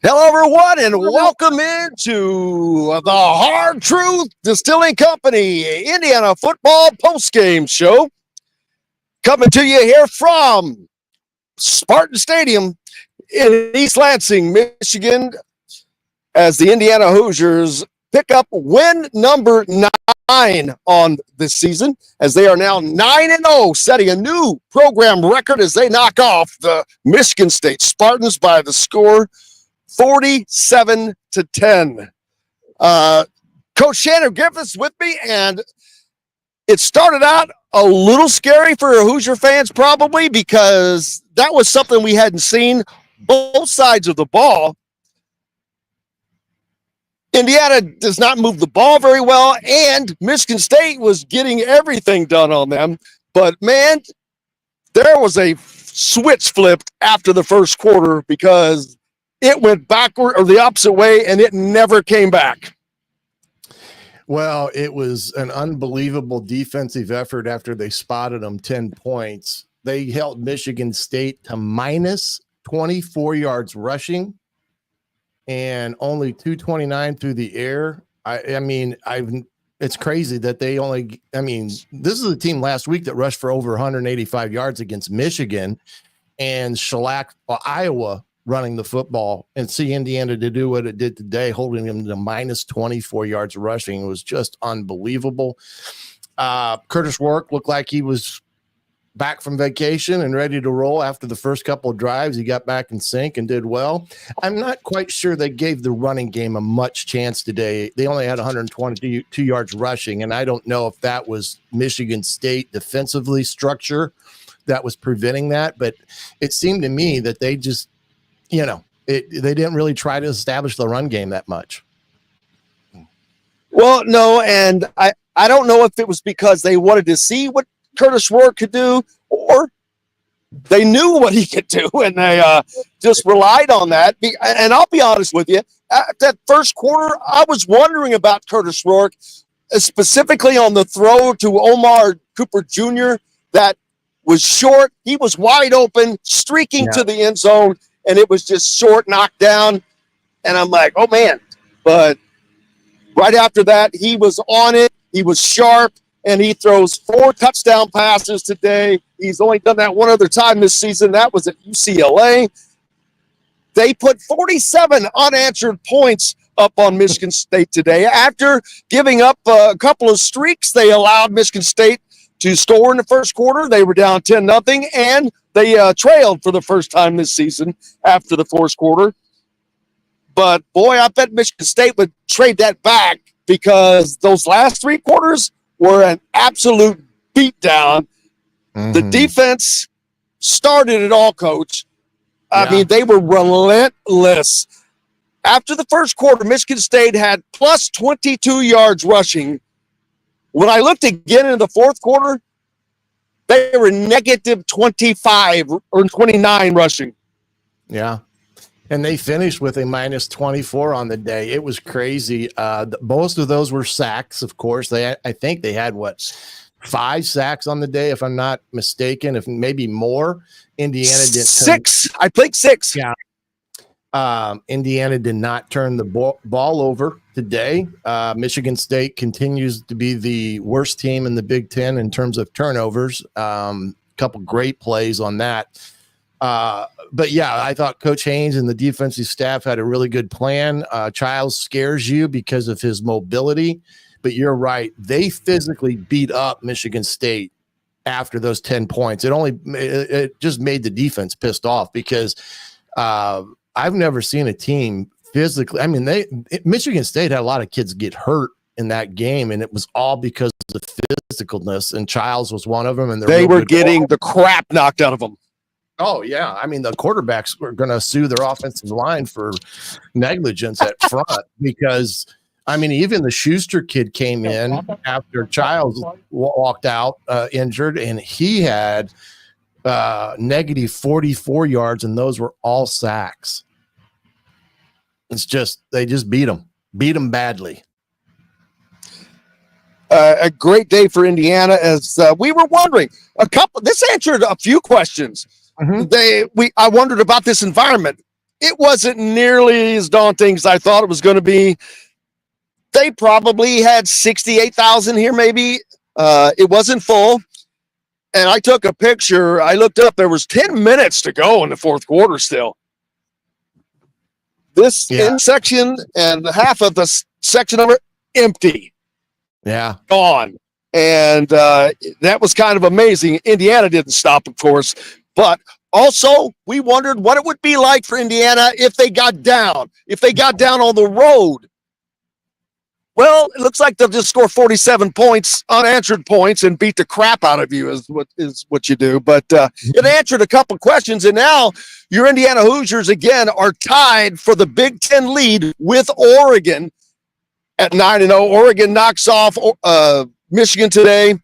Hello, everyone, and welcome into the Hard Truth Distilling Company Indiana Football Postgame Show. Coming to you here from Spartan Stadium in East Lansing, Michigan, as the Indiana Hoosiers pick up win number 9 on this season, as they are now 9-0, setting a new program record as they knock off the Michigan State Spartans by the score 47-10. Coach Shannon Griffith's with me, and it started out a little scary for Hoosier fans probably because that was something we hadn't seen, both sides of the ball. Indiana does not move the ball very well, and Michigan State was getting everything done on them. But, man, there was a switch flipped after the first quarter because it went backward or the opposite way, and it never came back. Well, it was an unbelievable defensive effort after they spotted them 10 points. They held Michigan State to minus 24 yards rushing and only 229 through the air. It's crazy that they only, this is a team last week that rushed for over 185 yards against Michigan and shellacked Iowa running the football, and see Indiana to do what it did today, holding them to minus 24 yards rushing. It was just unbelievable. Kurtis Rourke looked like he was back from vacation and ready to roll after the first couple of drives. He got back in sync and did well. I'm not quite sure they gave the running game a much chance today. They only had 122 yards rushing, and I don't know if that was Michigan State defensively structure that was preventing that, but it seemed to me that they just, they didn't really try to establish the run game that much. Well, no, and I don't know if it was because they wanted to see what Kurtis Rourke could do, or they knew what he could do, and they just relied on that. And I'll be honest with you, at that first quarter, I was wondering about Kurtis Rourke, specifically on the throw to Omar Cooper Jr. that was short. He was wide open, streaking to the end zone, and it was just short, knocked down. And I'm like, oh, man. But right after that, he was on it. He was sharp, and he throws 4 touchdown passes today. He's only done that one other time this season. That was at UCLA. They put 47 unanswered points up on Michigan State today. After giving up a couple of streaks, they allowed Michigan State to score in the first quarter. They were down 10-0, and they trailed for the first time this season after the fourth quarter. But, boy, I bet Michigan State would trade that back because those last 3 quarters were an absolute beatdown. Mm-hmm. The defense started it all, Coach. I mean, they were relentless. After the first quarter, Michigan State had plus 22 yards rushing. When I looked again in the fourth quarter, they were negative 25 or 29 rushing. Yeah. And they finished with a minus 24 on the day. It was crazy. Most of those were sacks, of course. I think they had, 5 sacks on the day, if I'm not mistaken, if maybe more. Indiana did 6. I think 6. Yeah. Indiana did not turn the ball over today. Michigan State continues to be the worst team in the Big Ten in terms of turnovers. Couple great plays on that. But yeah, I thought Coach Haynes and the defensive staff had a really good plan. Childs scares you because of his mobility, but you're right. They physically beat up Michigan State after those 10 points. It just made the defense pissed off because I've never seen a team physically. Michigan State had a lot of kids get hurt in that game, and it was all because of physicalness, and Childs was one of them. And they were getting the crap knocked out of them. Oh, yeah. The quarterbacks were going to sue their offensive line for negligence at front because, even the Schuster kid came in after Childs walked out injured, and he had negative 44 yards, and those were all sacks. They just beat them badly. A great day for Indiana, as we were wondering. This answered a few questions. Mm-hmm. I wondered about this environment. it wasn't nearly as daunting as I thought it was going to be. They probably had 68,000 here, maybe. It wasn't full. And I took a picture. I looked up. There was 10 minutes to go in the fourth quarter still. This end section and half of the section over empty. Yeah. Gone. And that was kind of amazing. Indiana didn't stop, of course. But also, we wondered what it would be like for Indiana if they got down on the road. Well, it looks like they'll just score 47 points, unanswered points, and beat the crap out of you is what you do. But it answered a couple questions, and now your Indiana Hoosiers, again, are tied for the Big Ten lead with Oregon at 9-0. Oregon knocks off Michigan today.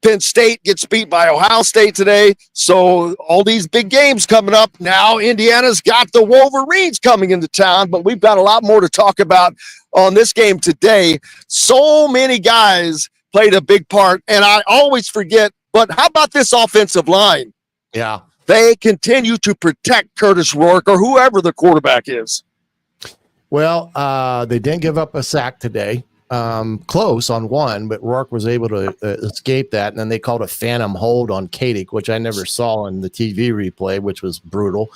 Penn State gets beat by Ohio State today. So all these big games coming up. Now Indiana's got the Wolverines coming into town, but we've got a lot more to talk about on this game today. So many guys played a big part, and I always forget, but how about this offensive line? Yeah. They continue to protect Kurtis Rourke or whoever the quarterback is. Well, they didn't give up a sack today. Close on one, but Rourke was able to escape that. And then they called a phantom hold on Katic, which I never saw in the TV replay, which was brutal.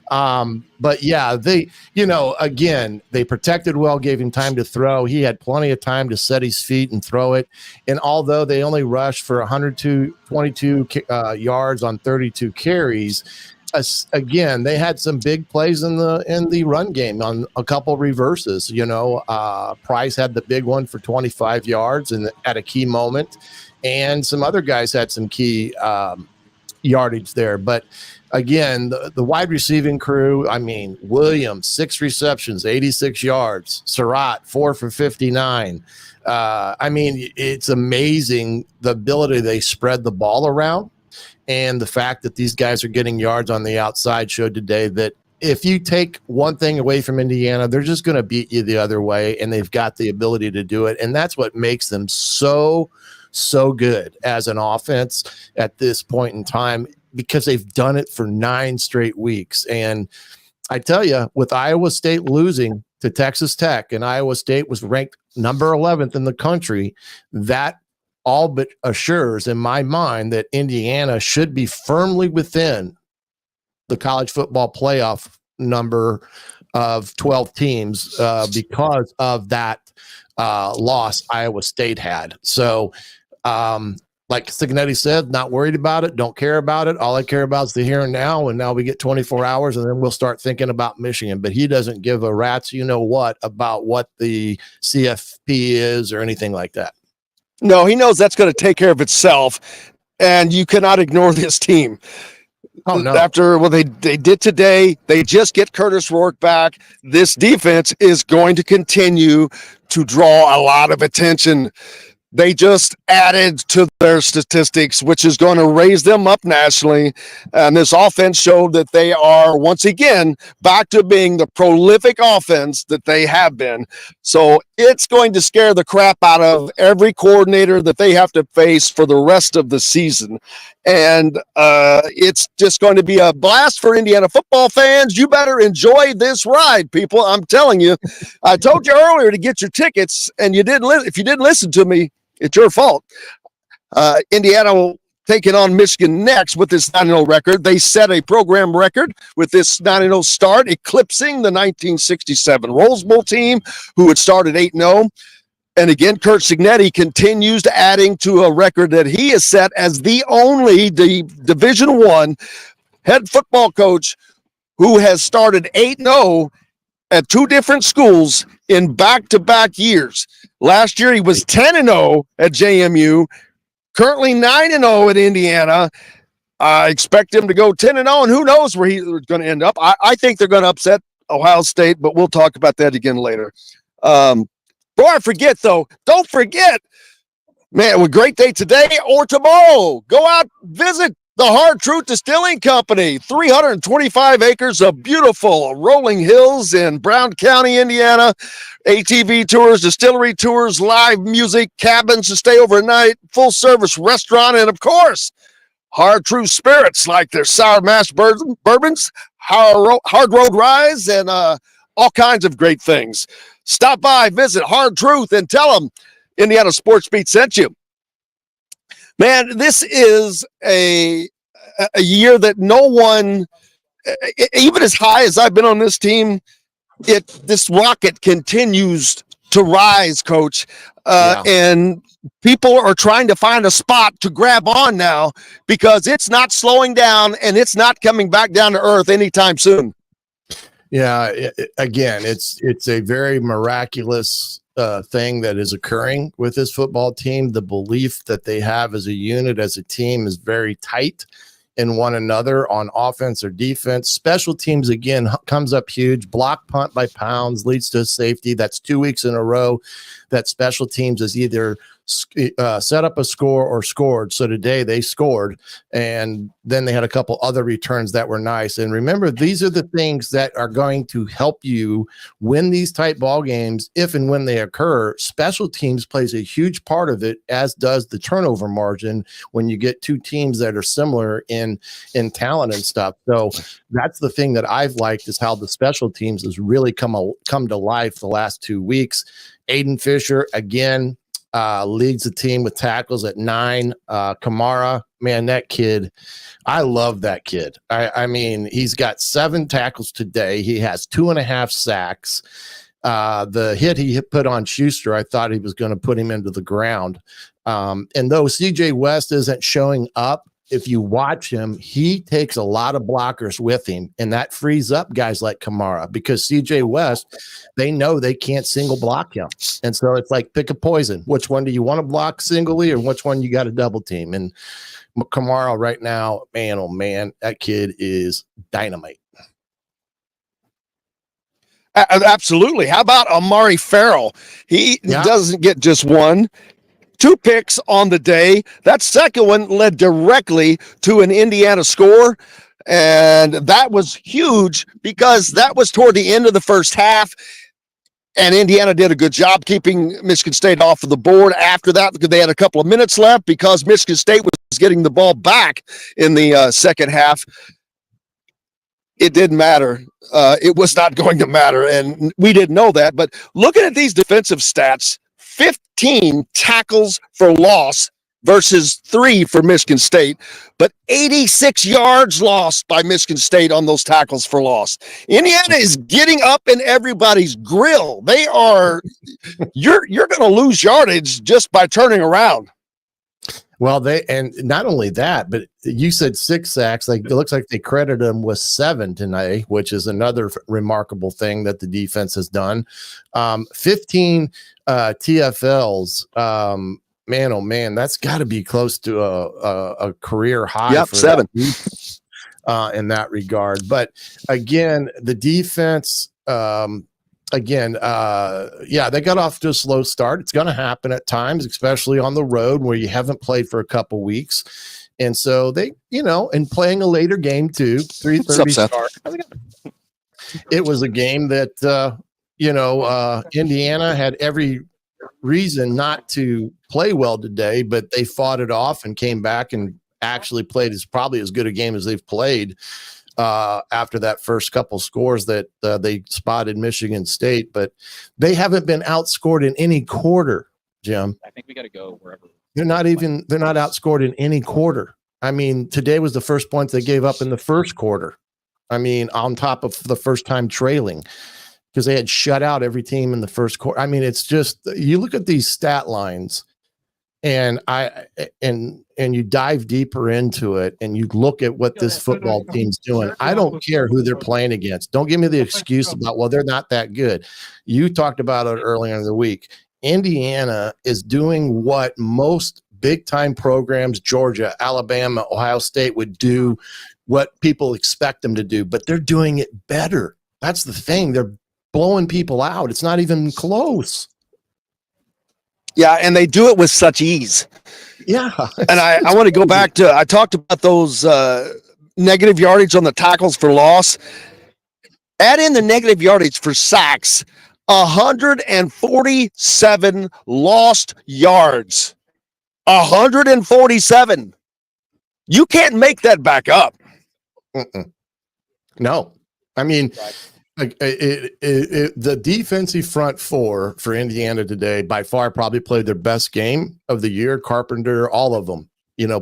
But yeah, again, they protected well, gave him time to throw. He had plenty of time to set his feet and throw it. And although they only rushed for 122 yards on 32 carries, again, they had some big plays in the run game on a couple reverses. Price had the big one for 25 yards and at a key moment, and some other guys had some key yardage there. But again, the wide receiving crew, I mean, Williams, 6 receptions, 86 yards. Surratt, 4 for 59. I mean, it's amazing the ability they spread the ball around. And the fact that these guys are getting yards on the outside showed today that if you take one thing away from Indiana, they're just going to beat you the other way, and they've got the ability to do it. And that's what makes them so good as an offense at this point in time, because they've done it for 9 straight weeks. And I tell you, with Iowa State losing to Texas Tech, and Iowa State was ranked number 11th in the country, that all but assures in my mind that Indiana should be firmly within the college football playoff number of 12 teams because of that loss Iowa State had. So, like Signetti said, not worried about it, don't care about it. All I care about is the here and now, and now we get 24 hours, and then we'll start thinking about Michigan. But he doesn't give a rat's about what the CFP is or anything like that. No, he knows that's going to take care of itself, and you cannot ignore this team. Oh, no. After what they did today, they just get Kurtis Rourke back. This defense is going to continue to draw a lot of attention. They just added to their statistics, which is going to raise them up nationally. And this offense showed that they are, once again, back to being the prolific offense that they have been. So it's going to scare the crap out of every coordinator that they have to face for the rest of the season. And it's just going to be a blast for Indiana football fans. You better enjoy this ride, people. I'm telling you. I told you earlier to get your tickets, and you didn't. If you didn't listen to me, it's your fault. Indiana will take it on Michigan next with this 9-0 record. They set a program record with this 9-0 start, eclipsing the 1967 Rose Bowl team, who had started 8-0. And again, Curt Cignetti continues to adding to a record that he has set as the only Division I head football coach who has started 8-0 at 2 different schools in back-to-back years. Last year, he was 10-0 at JMU, currently 9-0 at Indiana. I expect him to go 10-0, and who knows where he's going to end up. I think they're going to upset Ohio State, but we'll talk about that again later. Before I forget, though, don't forget, man, a great day today or tomorrow. Go out, visit the Hard Truth Distilling Company, 325 acres of beautiful rolling hills in Brown County, Indiana. ATV tours, distillery tours, live music, cabins to stay overnight, full-service restaurant, and, of course, hard true spirits like their sour mash bourbons, hard road rise, and all kinds of great things. Stop by, visit Hard Truth, and tell them Indiana Sports Beat sent you. Man, this is a year that no one, even as high as I've been on this team, this rocket continues to rise, Coach. And people are trying to find a spot to grab on now because it's not slowing down and it's not coming back down to earth anytime soon. Yeah, again, it's a very miraculous thing that is occurring with this football team. The belief that they have as a unit, as a team, is very tight in one another on offense or defense. Special teams, again, comes up huge. Block punt by Pounds leads to a safety. That's 2 weeks in a row that special teams is either set up a score or scored. So today they scored, and then they had a couple other returns that were nice. And remember, these are the things that are going to help you win these type ball games if and when they occur. Special teams plays a huge part of it, as does the turnover margin when you get two teams that are similar in talent and stuff. So that's the thing that I've liked, is how the special teams has really come to life the last 2 weeks. Aiden Fisher, again, leads the team with tackles at 9. Kamara, man, that kid, I love that kid. I mean, he's got 7 tackles today. He has 2.5 sacks. The hit he put on Schuster, I thought he was going to put him into the ground. And though CJ West isn't showing up, if you watch him, he takes a lot of blockers with him, and that frees up guys like Kamara, because CJ West, they know they can't single block him. And so it's like, pick a poison. Which one do you want to block singly, or which one you got to double team? And Kamara right now, man, oh man, that kid is dynamite. Absolutely. How about Amari Farrell? He doesn't get just one. 2 picks on the day. That second one led directly to an Indiana score, and that was huge because that was toward the end of the first half, and Indiana did a good job keeping Michigan State off of the board after that, because they had a couple of minutes left, because Michigan State was getting the ball back in the second half. It didn't matter. It was not going to matter, and we didn't know that. But looking at these defensive stats, 15 tackles for loss versus 3 for Michigan State, but 86 yards lost by Michigan State on those tackles for loss. Indiana is getting up in everybody's grill. They are, you're going to lose yardage just by turning around. Well, and not only that, but you said 6 sacks. Like, it looks like they credited them with 7 tonight, which is another remarkable thing that the defense has done. 15 TFLs. Man, oh man, that's got to be close to a career high. Yep, for 7 in that regard. But again, the defense. They got off to a slow start. It's going to happen at times, especially on the road where you haven't played for a couple weeks. And so they, and playing a later game too, 3:30 start. It was a game that, Indiana had every reason not to play well today, but they fought it off and came back and actually played probably as good a game as they've played. After that first couple scores that they spotted Michigan State, but they haven't been outscored in any quarter, Jim. I think we got to go wherever. They're not outscored in any quarter. I mean, today was the first point they gave up in the first quarter. I mean, on top of the first time trailing, because they had shut out every team in the first quarter. I mean, it's just, you look at these stat lines, and you dive deeper into it, and you look at what this football team's doing. I don't care who they're playing against. Don't give me the excuse about, well, they're not that good. You talked about it earlier in the week. Indiana is doing what most big-time programs, Georgia, Alabama, Ohio State, would do, what people expect them to do, but they're doing it better. That's the thing. They're blowing people out. It's not even close. Yeah, and they do it with such ease. Yeah. And I want to go back to, I talked about those negative yardage on the tackles for loss. Add in the negative yardage for sacks, 147 lost yards. 147. You can't make that back up. No, I mean, like the defensive front four for Indiana today by far probably played their best game of the year. Carpenter, all of them,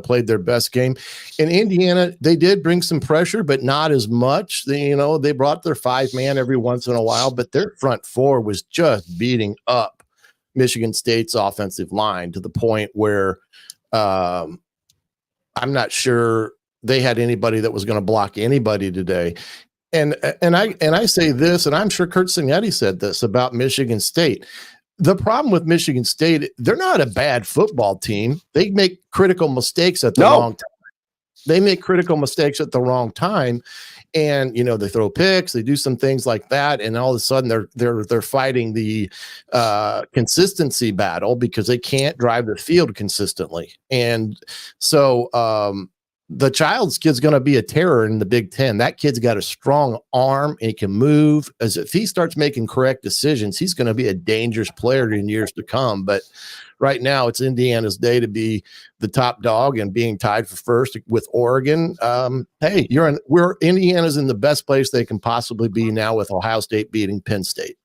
played their best game. In Indiana, they did bring some pressure, but not as much. They brought their 5-man every once in a while, but their front four was just beating up Michigan State's offensive line to the point where I'm not sure they had anybody that was going to block anybody today. And I say this, and I'm sure Kurt Signetti said this about Michigan State. The problem with Michigan State, they're not a bad football team. They make critical mistakes at the wrong time. They make critical mistakes at the wrong time. And, they throw picks, they do some things like that. And all of a sudden they're fighting the consistency battle because they can't drive the field consistently. And so, the Childs kid's going to be a terror in the Big Ten. That kid's got a strong arm and he can move. As if he starts making correct decisions, he's going to be a dangerous player in years to come. But right now, it's Indiana's day to be the top dog and being tied for first with Oregon. Hey, Indiana's in the best place they can possibly be now with Ohio State beating Penn State.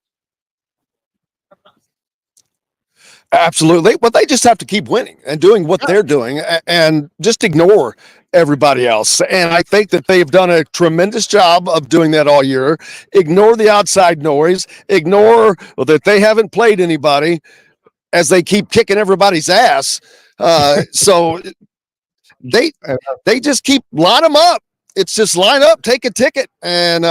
Absolutely. But they just have to keep winning and doing what they're doing and just ignore everybody else. And I think that they've done a tremendous job of doing that all year. Ignore the outside noise. Ignore that they haven't played anybody as they keep kicking everybody's ass. So they just keep line them up. It's just line up, take a ticket, and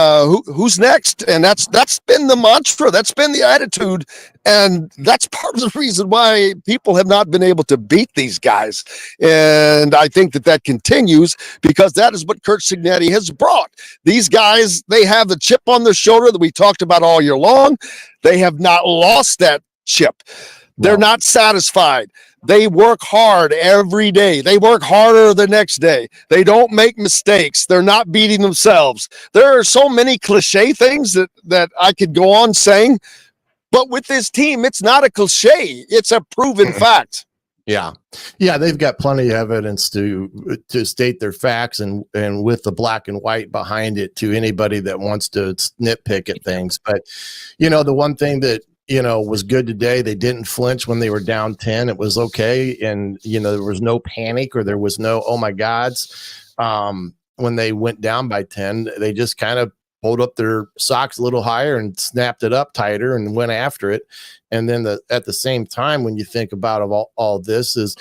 who's next? And that's been the mantra. That's been the attitude. And that's part of the reason why people have not been able to beat these guys. And I think that continues because that is what Kurt Signetti has brought. These guys, they have the chip on their shoulder that we talked about all year long. They have not lost that chip. They're not satisfied. They work hard every day. They work harder the next day. They don't make mistakes. They're not beating themselves. There are so many cliche things that I could go on saying, but with this team, it's not a cliche. It's a proven fact. Yeah. They've got plenty of evidence to state their facts and with the black and white behind it to anybody that wants to nitpick at things. But, the one thing that, was good today. They didn't flinch when they were down 10. It was okay. And, there was no panic or there was no, oh my gods. When they went down by 10, they just kind of pulled up their socks a little higher and snapped it up tighter and went after it. And then at the same time, when you think about all this is,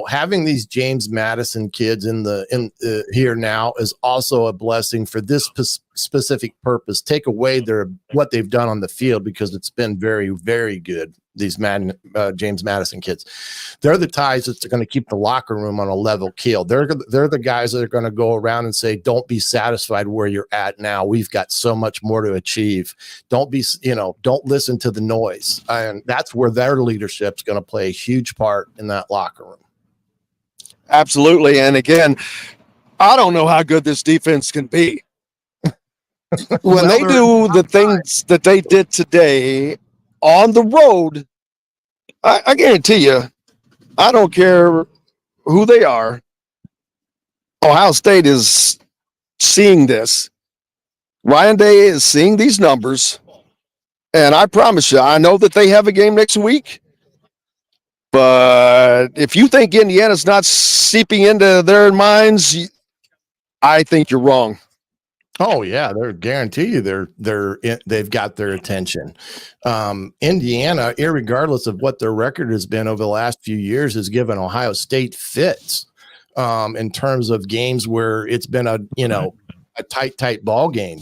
having these James Madison kids in here now is also a blessing for this specific purpose. Take away what they've done on the field because it's been very, very good. These James Madison kids, they're the ties that are going to keep the locker room on a level keel. They're the guys that are going to go around and say, don't be satisfied where you're at now. We've got so much more to achieve. Don't listen to the noise. And that's where their leadership's going to play a huge part in that locker room. Absolutely. And again, I don't know how good this defense can be. When they do the things that they did today on the road, I guarantee you, I don't care who they are. Ohio State is seeing this. Ryan Day is seeing these numbers. And I promise you, I know that they have a game next week. But if you think Indiana's not seeping into their minds, I think you're wrong. Oh yeah, they're guarantee you they've got their attention. Indiana, irregardless of what their record has been over the last few years, has given Ohio State fits in terms of games where it's been a tight ball game.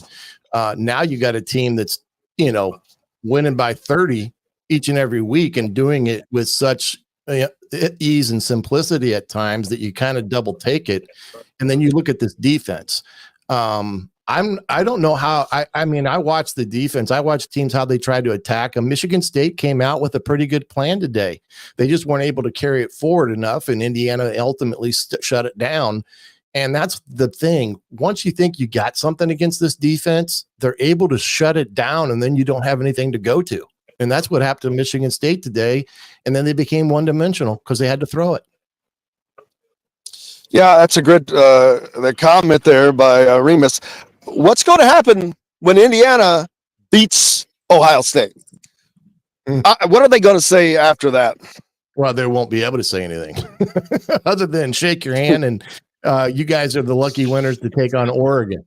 Now you got a team that's winning by 30 each and every week and doing it with such ease and simplicity at times that you kind of double take it. And then you look at this defense. I don't know how. I watched the defense. I watched teams how they tried to attack them. Michigan State came out with a pretty good plan today. They just weren't able to carry it forward enough, and Indiana ultimately shut it down. And that's the thing. Once you think you got something against this defense, they're able to shut it down, and then you don't have anything to go to. And that's what happened to Michigan State today. And then they became one-dimensional because they had to throw it. Yeah, that's a good the comment there by Remus. What's going to happen when Indiana beats Ohio State? What are they going to say after that? Well, they won't be able to say anything other than shake your hand and you guys are the lucky winners to take on Oregon,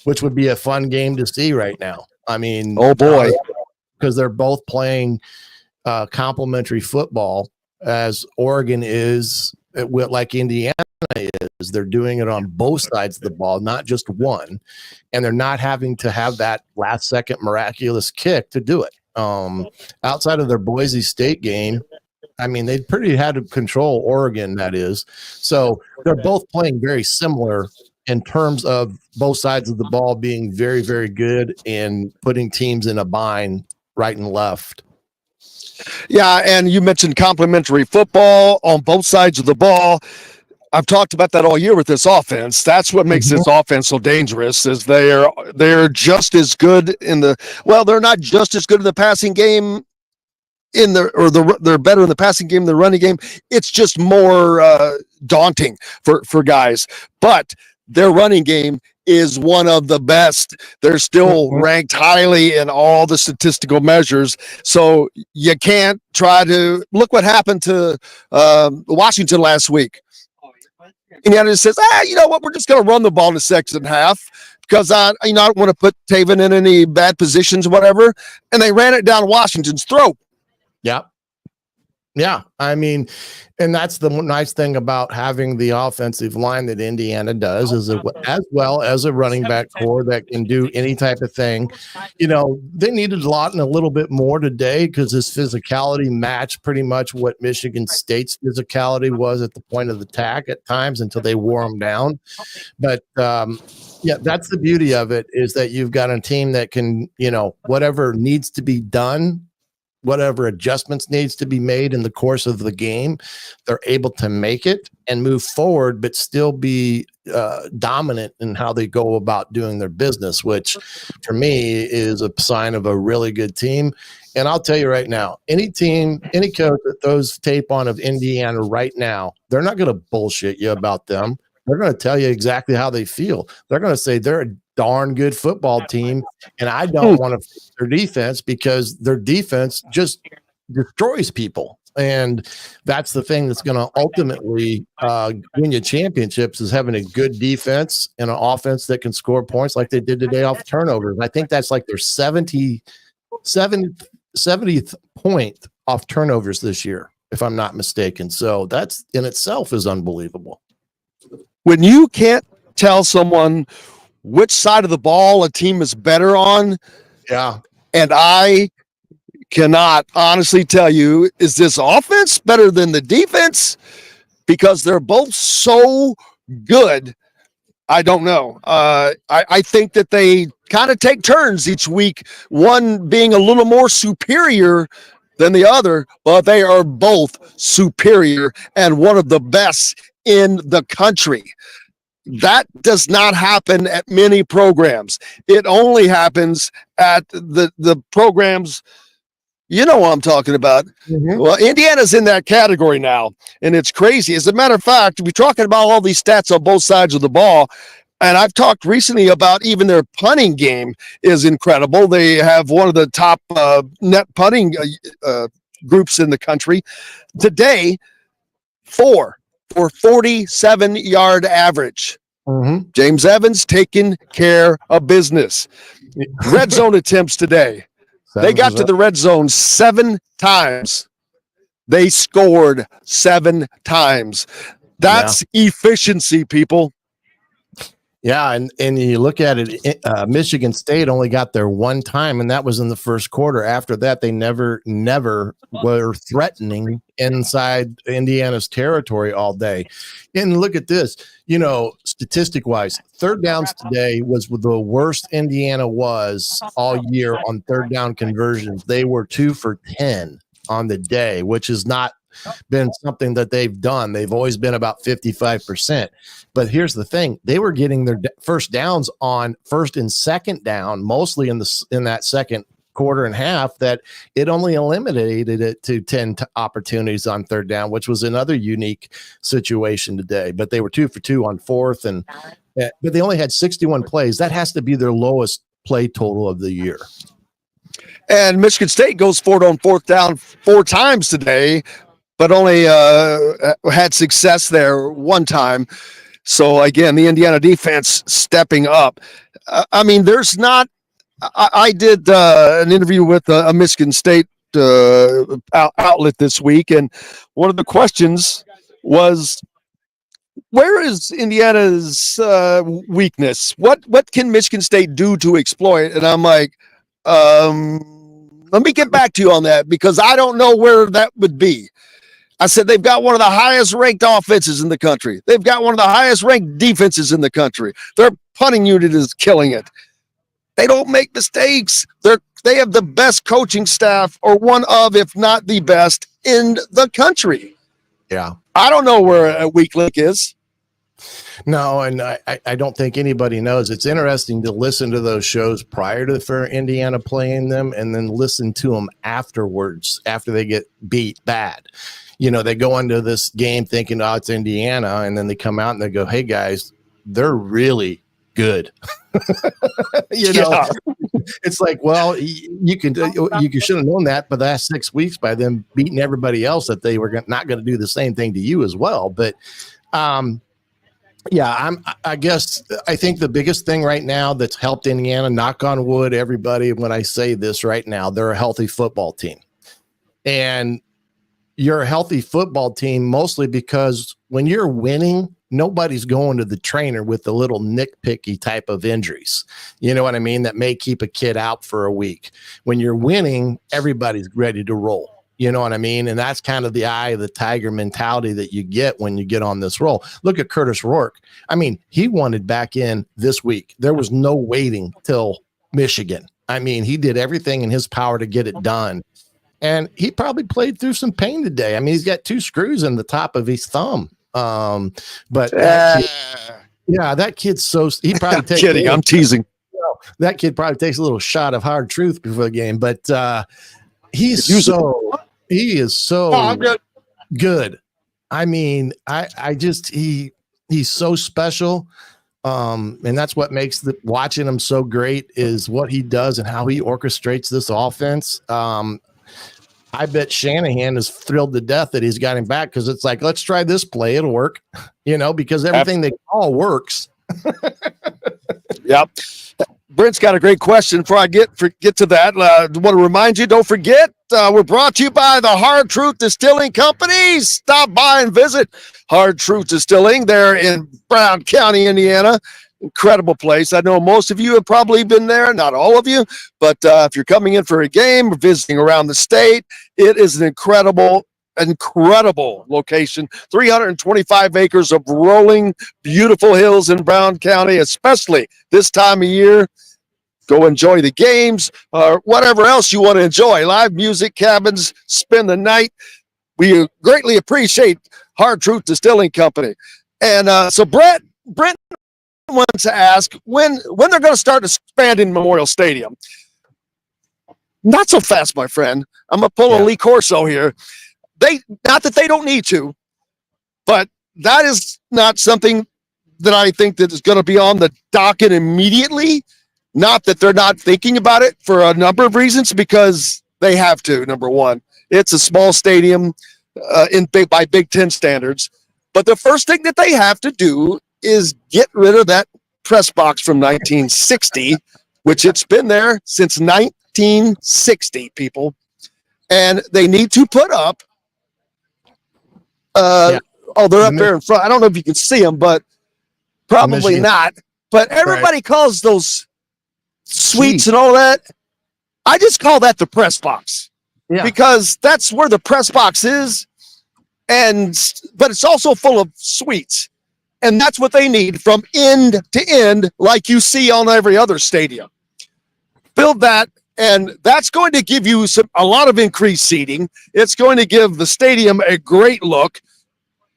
which would be a fun game to see right now. I mean, oh boy, because they're both playing complementary football, as Oregon is like Indiana is. They're doing it on both sides of the ball, not just one, and they're not having to have that last second miraculous kick to do it. Outside of their Boise State game, I mean, they pretty had to control Oregon, that is. So they're both playing very similar in terms of both sides of the ball being very, very good and putting teams in a bind right and left. Yeah, and you mentioned complementary football on both sides of the ball. I've talked about that all year with this offense. That's what makes this offense so dangerous. Is they're just as good in the they're not just as good in the passing game they're better in the passing game than the running game. It's just more daunting for guys. But their running game is one of the best. They're still ranked highly in all the statistical measures. So you can't try to look what happened to Washington last week. Indiana says, you know what? We're just going to run the ball in the second half because I don't want to put Taven in any bad positions, whatever. And they ran it down Washington's throat. Yeah. Yeah. I mean, and that's the nice thing about having the offensive line that Indiana does, is as well as a running back core that can do any type of thing. You know, they needed a lot and a little bit more today because his physicality matched pretty much what Michigan State's physicality was at the point of attack at times until they wore them down. But, yeah, that's the beauty of it, is that you've got a team that can, whatever needs to be done, whatever adjustments needs to be made in the course of the game, they're able to make it and move forward, but still be dominant in how they go about doing their business, which for me is a sign of a really good team. And I'll tell you right now, any team, any coach that throws tape on of Indiana right now, they're not going to bullshit you about them. They're going to tell you exactly how they feel. They're going to say they're a darn good football team, and I don't want to fix their defense because their defense just destroys people. And that's the thing that's going to ultimately win you championships, is having a good defense and an offense that can score points like they did today off turnovers. I think that's like their 70th point off turnovers this year, if I'm not mistaken. So that's in itself is unbelievable. When you can't tell someone which side of the ball a team is better on, yeah, and I cannot honestly tell you, is this offense better than the defense? Because they're both so good. I don't know. I think that they kind of take turns each week, one being a little more superior than the other, but they are both superior and one of the best in the country. That does not happen at many programs. It only happens at the programs, you know what I'm talking about. Well, Indiana's in that category now, and it's crazy. As a matter of fact, we're talking about all these stats on both sides of the ball, and I've talked recently about even their punting game is incredible. They have one of the top net punting groups in the country. Today, 4 for 47-yard average. James Evans taking care of business. Red zone attempts today. They got to the red zone 7 times. They scored 7 times. That's efficiency, people. Yeah, and you look at it, Michigan State only got there one time, and that was in the first quarter. After that, they never were threatening inside Indiana's territory all day. And look at this, statistic-wise, third downs today was the worst Indiana was all year on third down conversions. They were 2 for 10 on the day, which is not been something that they've done. They've always been about 55%. But here's the thing. They were getting their first downs on first and second down, mostly in that second quarter and half that it only eliminated it to 10 opportunities on third down, which was another unique situation today. But they were 2 for 2 on fourth, but they only had 61 plays. That has to be their lowest play total of the year. And Michigan State goes for it on fourth down 4 times today, but only had success there 1 time. So, again, the Indiana defense stepping up. I mean, there's not – I did an interview with a Michigan State outlet this week, and one of the questions was, where is Indiana's weakness? What can Michigan State do to exploit? And I'm like, let me get back to you on that, because I don't know where that would be. I said they've got one of the highest ranked offenses in the country. They've got one of the highest ranked defenses in the country. Their punting unit is killing it. They don't make mistakes. They have the best coaching staff, or one of, if not the best, in the country. Yeah. I don't know where a weak link is. No, and I don't think anybody knows. It's interesting to listen to those shows prior to for Indiana playing them, and then listen to them afterwards, after they get beat bad. You know, they go into this game thinking, oh, it's Indiana, and then they come out and they go, hey, guys, they're really good. You know, yeah. It's like, well, you should have known that for the last 6 weeks by them beating everybody else, that they were not going to do the same thing to you as well. But, yeah, I think the biggest thing right now that's helped Indiana, knock on wood, everybody, when I say this right now, they're a healthy football team. And you're a healthy football team mostly because when you're winning, nobody's going to the trainer with the little nitpicky type of injuries. You know what I mean? That may keep a kid out for a week. When you're winning, everybody's ready to roll. You know what I mean? And that's kind of the eye of the tiger mentality that you get when you get on this roll. Look at Kurtis Rourke. I mean, he wanted back in this week. There was no waiting till Michigan. I mean, he did everything in his power to get it done. And he probably played through some pain today. I mean, he's got 2 screws in the top of his thumb. But that kid's so he probably takes kidding. I'm teasing. That kid probably takes a little shot of hard truth before the game. But he is so good. I mean, he's so special. And that's what makes watching him so great, is what he does and how he orchestrates this offense. I bet Shanahan is thrilled to death that he's got him back, because it's like, let's try this play. It'll work, you know, because everything they call works. Yep. Brent's got a great question. Before I get to that, I want to remind you, don't forget, we're brought to you by the Hard Truth Distilling Company. Stop by and visit Hard Truth Distilling. They're in Brown County, Indiana. Incredible place. I know most of you have probably been there, not all of you, but if you're coming in for a game or visiting around the state, it is an incredible location. 325 acres of rolling, beautiful hills in Brown County, especially this time of year. Go enjoy the games or whatever else you want to enjoy. Live music, cabins, spend the night. We greatly appreciate Hard Truth Distilling Company. And so Brent wants to ask when they're going to start expanding Memorial Stadium. Not so fast, my friend. I'm going to pull a Lee Corso here. Not that they don't need to, but that is not something that I think that is going to be on the docket immediately. Not that they're not thinking about it for a number of reasons, because they have to. Number one, it's a small stadium by Big Ten standards. But the first thing that they have to do is get rid of that press box from 1960, which it's been there since 1960, people. And they need to put up, they're up there in front. I don't know if you can see them, but probably not. But everybody calls those suites and all that. I just call that the press box, because that's where the press box is. But it's also full of suites. And that's what they need from end to end, like you see on every other stadium. Build that, and that's going to give you a lot of increased seating. It's going to give the stadium a great look,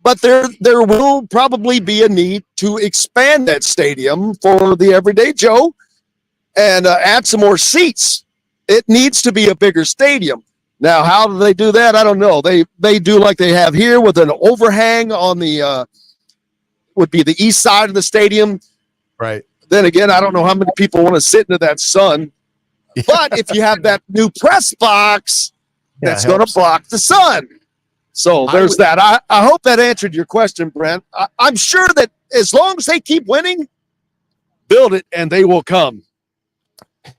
but there will probably be a need to expand that stadium for the everyday Joe and add some more seats it needs to be a bigger stadium. Now, how do they do that? I don't know. They do like they have here with an overhang on the would be the east side of the stadium. Right. Then again, I don't know how many people want to sit into that sun. But if you have that new press box, that's going to block the sun. So there's that. I hope that answered your question, Brent. I'm sure that as long as they keep winning, build it and they will come.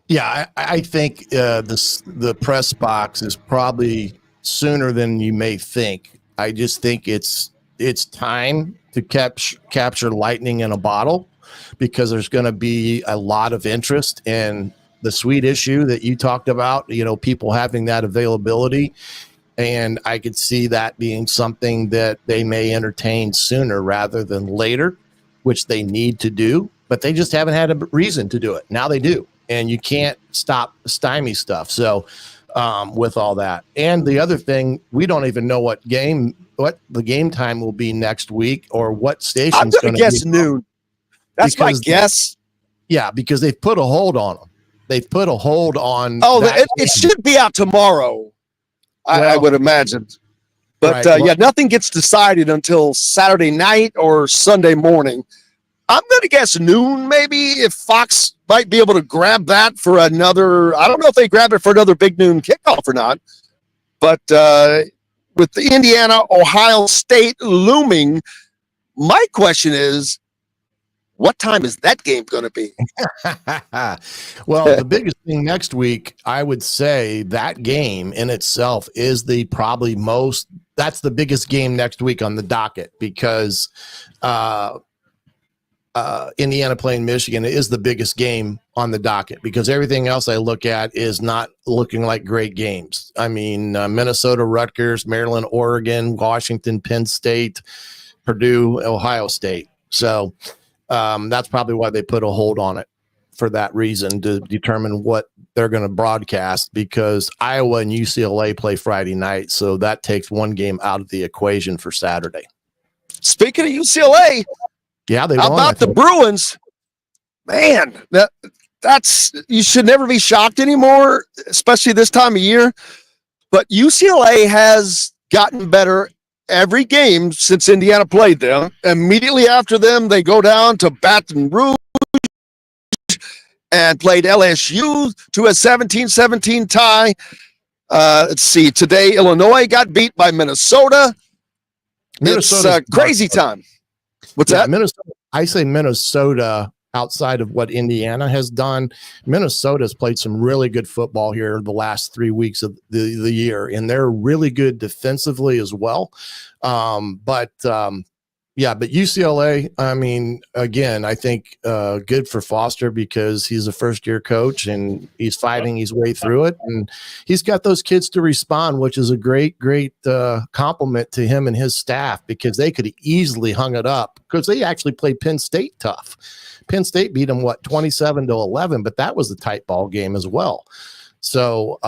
Yeah, I think the press box is probably sooner than you may think. I just think it's time to capture lightning in a bottle, because there's going to be a lot of interest in the suite issue that you talked about, people having that availability. And I could see that being something that they may entertain sooner rather than later, which they need to do, but they just haven't had a reason to do it. Now they do. And you can't stymie stuff. So with all that. And the other thing, we don't even know what the game time will be next week or what station's going to guess noon. That's my guess. Yeah, because they've put a hold on them. They've put a hold on. Oh, it should be out tomorrow, I would imagine. But right. Nothing gets decided until Saturday night or Sunday morning. I'm going to guess noon, maybe, if Fox might be able to grab that for another. I don't know if they grab it for another big noon kickoff or not. But with the Indiana-Ohio State looming, my question is, what time is that game going to be? Well, the biggest thing next week, I would say that game in itself is that's the biggest game next week on the docket, because Indiana playing Michigan is the biggest game on the docket, because everything else I look at is not looking like great games. I mean, Minnesota, Rutgers, Maryland, Oregon, Washington, Penn State, Purdue, Ohio State. So that's probably why they put a hold on it, for that reason, to determine what they're going to broadcast, because Iowa and UCLA play Friday night. So that takes one game out of the equation for Saturday. Speaking of UCLA, yeah, they how won, about the Bruins? Man, that's you should never be shocked anymore, especially this time of year. But UCLA has gotten better every game since Indiana played them. Immediately after them, they go down to Baton Rouge and played LSU to a 17-17 tie. Let's see. Today, Illinois got beat by Minnesota. It's a crazy time. What's that? Minnesota. I say Minnesota, outside of what Indiana has done, Minnesota has played some really good football here the last 3 weeks of the year, and they're really good defensively as well. But UCLA, I mean, again, I think good for Foster, because he's a first-year coach and he's fighting his way through it, and he's got those kids to respond, which is a great compliment to him and his staff, because they could have easily hung it up, because they actually played Penn State tough. Penn State beat them 27-11, but that was a tight ball game as well. So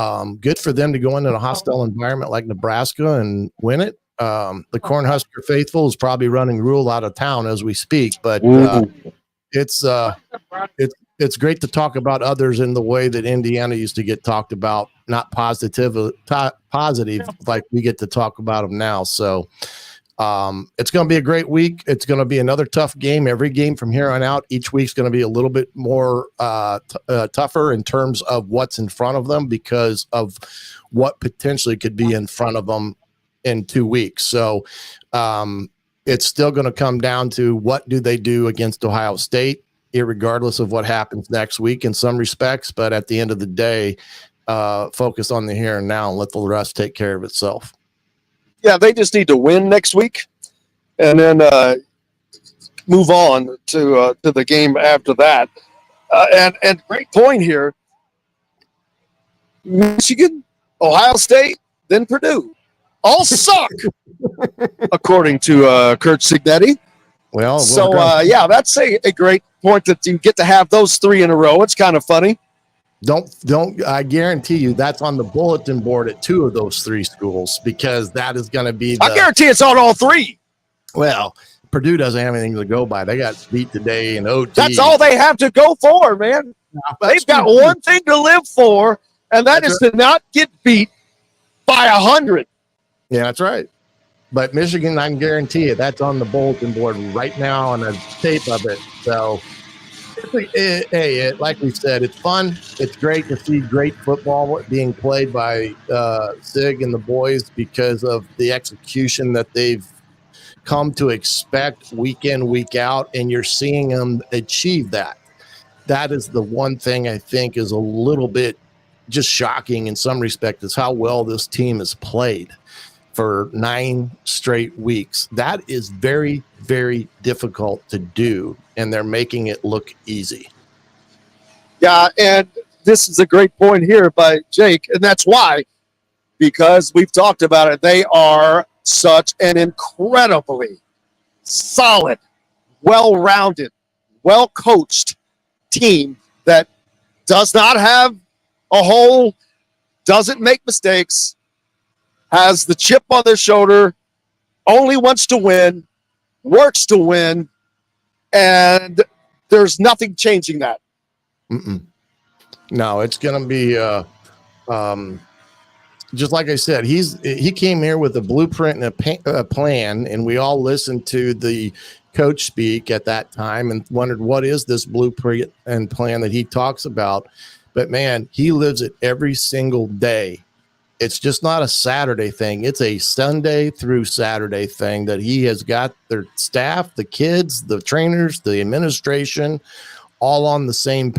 good for them to go into a hostile environment like Nebraska and win it. The Cornhusker faithful is probably running Rule out of town as we speak, but it's great to talk about others in the way that Indiana used to get talked about, not positive like we get to talk about them now. So it's going to be a great week. It's going to be another tough game. Every game from here on out, each week's going to be a little bit more tougher in terms of what's in front of them, because of what potentially could be in front of them in 2 weeks. So it's still going to come down to what do they do against Ohio State, irregardless of what happens next week in some respects. But at the end of the day, focus on the here and now and let the rest take care of itself. Yeah, they just need to win next week and then move on to the game after that. And great point here. Michigan, Ohio State, then Purdue. All suck, according to Kurt Signetti. Well, so that's a great point that you get to have those three in a row. It's kind of funny. Don't I guarantee you that's on the bulletin board at two of those three schools, because that is going to be. I guarantee it's on all three. Well, Purdue doesn't have anything to go by. They got beat today in OT. That's all they have to go for, man. They've got one thing to live for, and that is to not get beat by 100. Yeah, that's right. But Michigan, I can guarantee you, that's on the bulletin board right now on a tape of it. So, like we said, it's fun. It's great to see great football being played by Sig and the boys because of the execution that they've come to expect week in, week out, and you're seeing them achieve that. That is the one thing I think is a little bit just shocking in some respect is how well this team has played for 9 straight weeks. That is very, very difficult to do, and they're making it look easy. Yeah, and this is a great point here by Jake, and that's why, because we've talked about it, they are such an incredibly solid, well-rounded, well-coached team that does not have a hole, doesn't make mistakes, has the chip on their shoulder, only wants to win, works to win, and there's nothing changing that. No, it's going to be just like I said, he came here with a blueprint and a plan, and we all listened to the coach speak at that time and wondered what is this blueprint and plan that he talks about. But man, he lives it every single day. It's just not a Saturday thing. It's a Sunday through Saturday thing that he has got their staff, the kids, the trainers, the administration, all on the same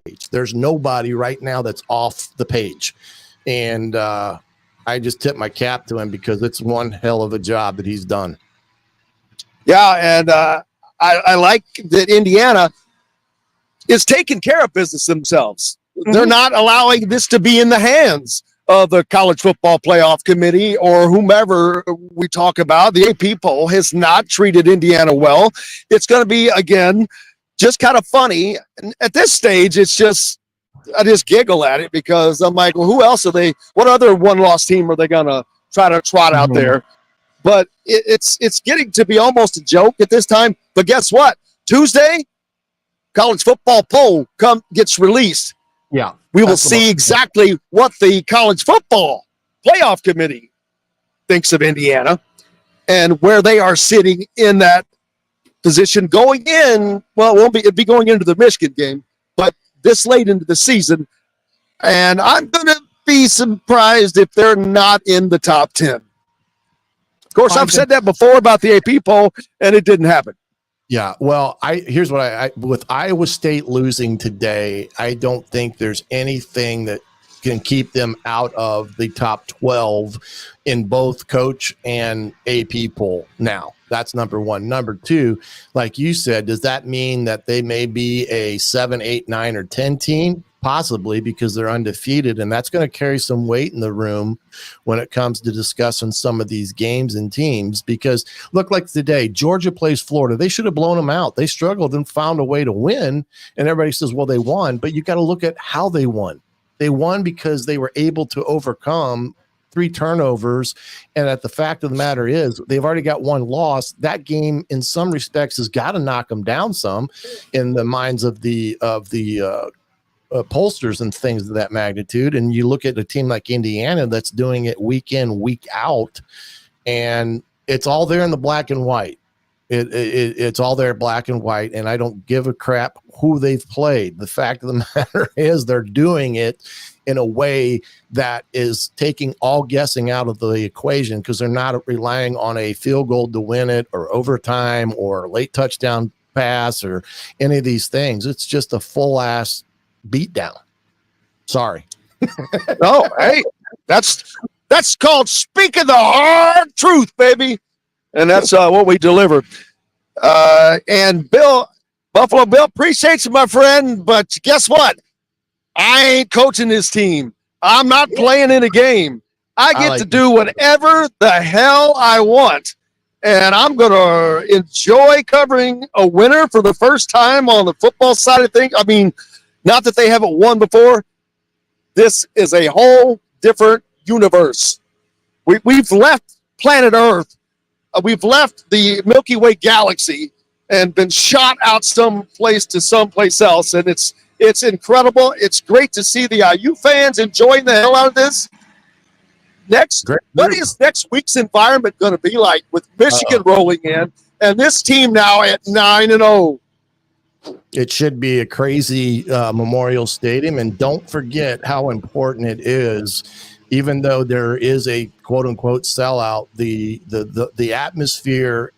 page. There's nobody right now that's off the page. And I just tip my cap to him because it's one hell of a job that he's done. Yeah, and I like that Indiana is taking care of business themselves. Mm-hmm. They're not allowing this to be in the hands of the College Football Playoff Committee or whomever we talk about. The AP poll has not treated Indiana well. It's going to be, again, just kind of funny. And at this stage, it's just, I just giggle at it because I'm like, well, who else are they? What other one-loss team are they going to try to trot out there? But it's getting to be almost a joke at this time. But guess what? Tuesday, college football poll gets released. Yeah. We will see exactly what the College Football Playoff Committee thinks of Indiana and where they are sitting in that position going in. Well, it'll be going into the Michigan game, but this late into the season. And I'm going to be surprised if they're not in the top 10. Of course, I've said that before about the AP poll, and it didn't happen. Yeah, well, here's what I with Iowa State losing today, I don't think there's anything that can keep them out of the top 12 in both coach and AP poll now. That's number one. Number two, like you said, does that mean that they may be a 7, 8, 9, or 10 team? Possibly, because they're undefeated, and that's going to carry some weight in the room when it comes to discussing some of these games and teams. Because look, like today, Georgia plays Florida. They should have blown them out. They struggled and found a way to win, and everybody says, well, they won. But you got to look at how they won. They won because they were able to overcome 3 turnovers, and that the fact of the matter is they've already got 1 loss. That game, in some respects, has got to knock them down some in the minds of the pollsters and things of that magnitude. And you look at a team like Indiana that's doing it week in, week out, and it's all there in the black and white. It's all there black and white, and I don't give a crap who they've played. The fact of the matter is they're doing it in a way that is taking all guessing out of the equation because they're not relying on a field goal to win it or overtime or late touchdown pass or any of these things. It's just a full-ass beat down. Sorry. No, hey, that's called speaking the hard truth, baby. And that's what we delivered. And Buffalo Bill, appreciates you, my friend, but guess what? I ain't coaching this team. I'm not playing in a game. I get to do whatever the hell I want. And I'm going to enjoy covering a winner for the first time on the football side of things. I mean, not that they haven't won before. This is a whole different universe. We've left planet Earth. We've left the Milky Way galaxy and been shot out someplace to someplace else. And it's It's incredible. It's great to see the IU fans enjoying the hell out of this. What is next week's environment going to be like with Michigan rolling in and this team now at 9-0? It should be a crazy Memorial Stadium, and don't forget how important it is. Even though there is a quote unquote sellout, the atmosphere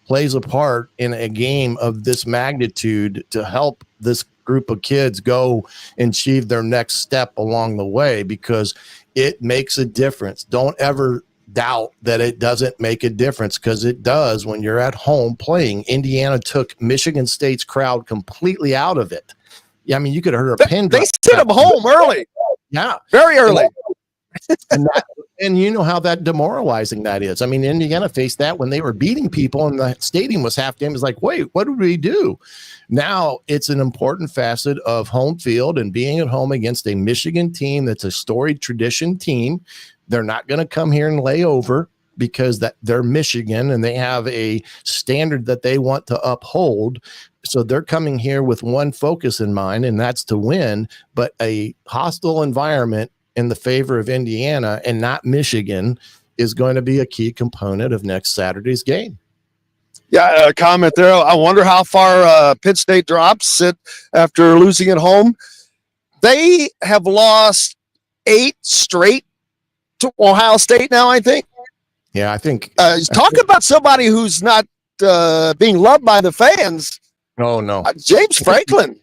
plays a part in a game of this magnitude to help this group of kids go and achieve their next step along the way, because it makes a difference. Don't ever doubt that it doesn't make a difference, because it does when you're at home playing. Indiana took Michigan State's crowd completely out of it. Yeah, I mean, you could have heard a pin drop. They sent them home early. Yeah. Very early. And you know how that demoralizing that is. I mean, Indiana faced that when they were beating people and the stadium was half empty. It's like, wait, what did we do? Now it's an important facet of home field and being at home against a Michigan team that's a storied tradition team. They're not going to come here and lay over, because that they're Michigan and they have a standard that they want to uphold. So they're coming here with one focus in mind, and that's to win. But a hostile environment in the favor of Indiana and not Michigan is going to be a key component of next Saturday's game. Yeah, a comment there. I wonder how far Penn State drops it after losing at home. They have lost 8 straight to Ohio State now, I think. Yeah, I think. Talk about somebody who's not being loved by the fans. Oh, no. James Franklin.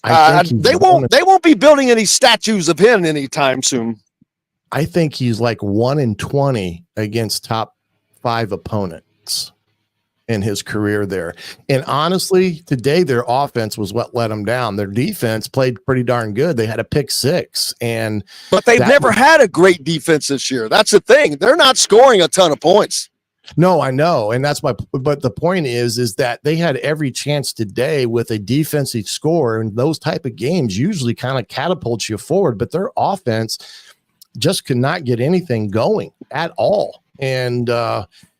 They won't be building any statues of him anytime soon. I think he's like 1-20 against top 5 opponents in his career there. And honestly, today their offense was what let them down. Their defense played pretty darn good. They had a pick 6, but they've never had a great defense this year. That's the thing. They're not scoring a ton of points. No, I know. And that's but the point is that they had every chance today with a defensive score, and those type of games usually kind of catapult you forward, but their offense just could not get anything going at all. And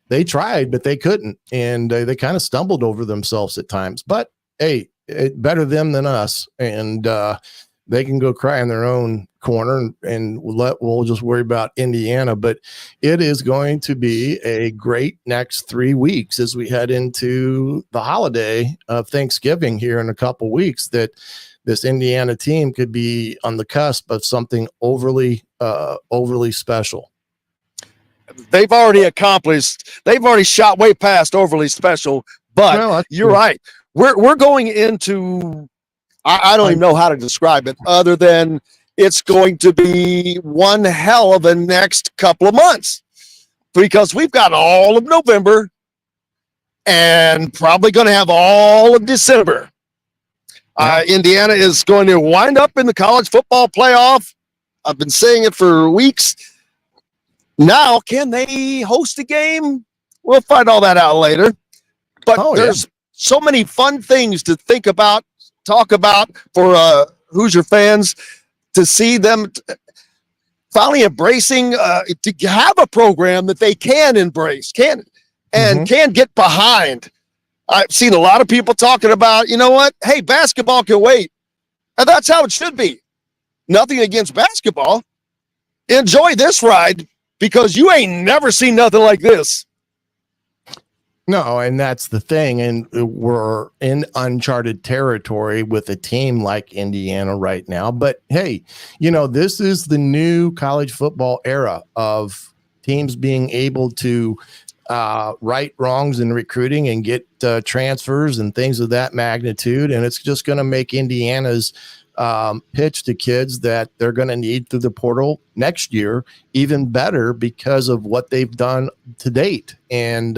they tried, but they couldn't. And they kind of stumbled over themselves at times, but hey, better them than us. And they can go cry in their own corner, and we'll just worry about Indiana. But it is going to be a great next 3 weeks as we head into the holiday of Thanksgiving here in a couple weeks, that this Indiana team could be on the cusp of something overly special. They've already shot way past overly special, but you're right. We're going into, I don't even know how to describe it other than it's going to be one hell of a next couple of months, because we've got all of November and probably going to have all of December. Indiana is going to wind up in the college football playoff. I've been saying it for weeks. Now, can they host a game? We'll find all that out later. But there's so many fun things to think about, talk about for Hoosier fans, to see them finally embracing, to have a program that they can embrace, can get behind. I've seen a lot of people talking about, you know what? Hey, basketball can wait. And that's how it should be. Nothing against basketball. Enjoy this ride, because you ain't never seen nothing like this. No, and that's the thing. And we're in uncharted territory with a team like Indiana right now. But hey, this is the new college football era of teams being able to right wrongs in recruiting and get transfers and things of that magnitude. And it's just going to make Indiana's pitch to kids that they're going to need through the portal next year even better, because of what they've done to date. And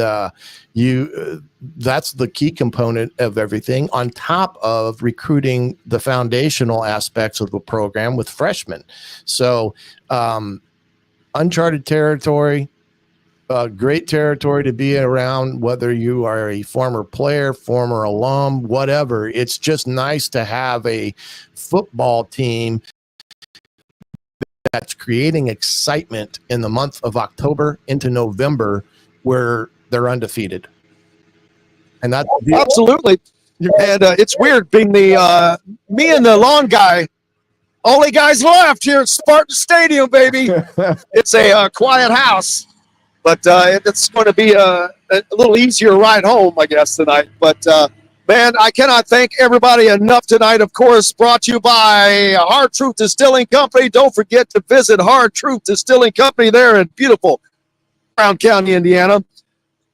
that's the key component of everything, on top of recruiting the foundational aspects of the program with freshmen. So uncharted territory, great territory to be around, whether you are a former player, former alum, whatever. It's just nice to have a football team that's creating excitement in the month of October into November, where they're undefeated. And that's absolutely. And it's weird being the me and the lawn guy, only guys left here at Spartan Stadium, baby. It's a quiet house, but it's going to be a little easier ride home, I guess, tonight. But man, I cannot thank everybody enough tonight. Of course, brought to you by Hard Truth Distilling Company. Don't forget to visit Hard Truth Distilling Company there in beautiful Brown County, Indiana.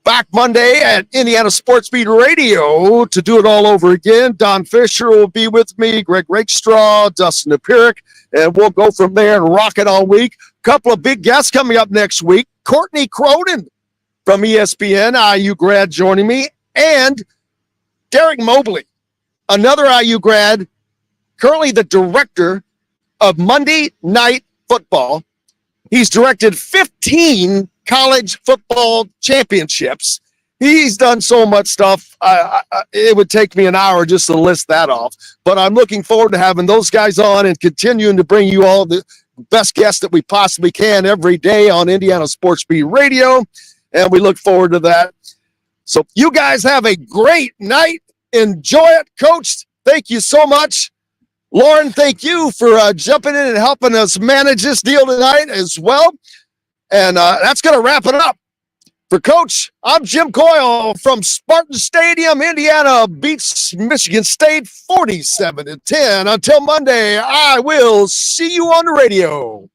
Back Monday at Indiana Sports Beat Radio to do it all over again. Don Fisher will be with me, Greg Rakestraw, Dustin Apiric, and we'll go from there and rock it all week. Couple of big guests coming up next week. Courtney Cronin from ESPN, IU grad, joining me, and Derek Mobley, another IU grad, currently the director of Monday Night Football. He's directed 15 college football championships. He's done so much stuff. It would take me an hour just to list that off. But I'm looking forward to having those guys on and continuing to bring you all the best guests that we possibly can every day on Indiana Sports Beat Radio. And we look forward to that. So you guys have a great night. Enjoy it. Coach, thank you so much. Lauren, thank you for jumping in and helping us manage this deal tonight as well. And that's going to wrap it up. For Coach, I'm Jim Coyle from Spartan Stadium. Indiana beats Michigan State 47-10. Until Monday, I will see you on the radio.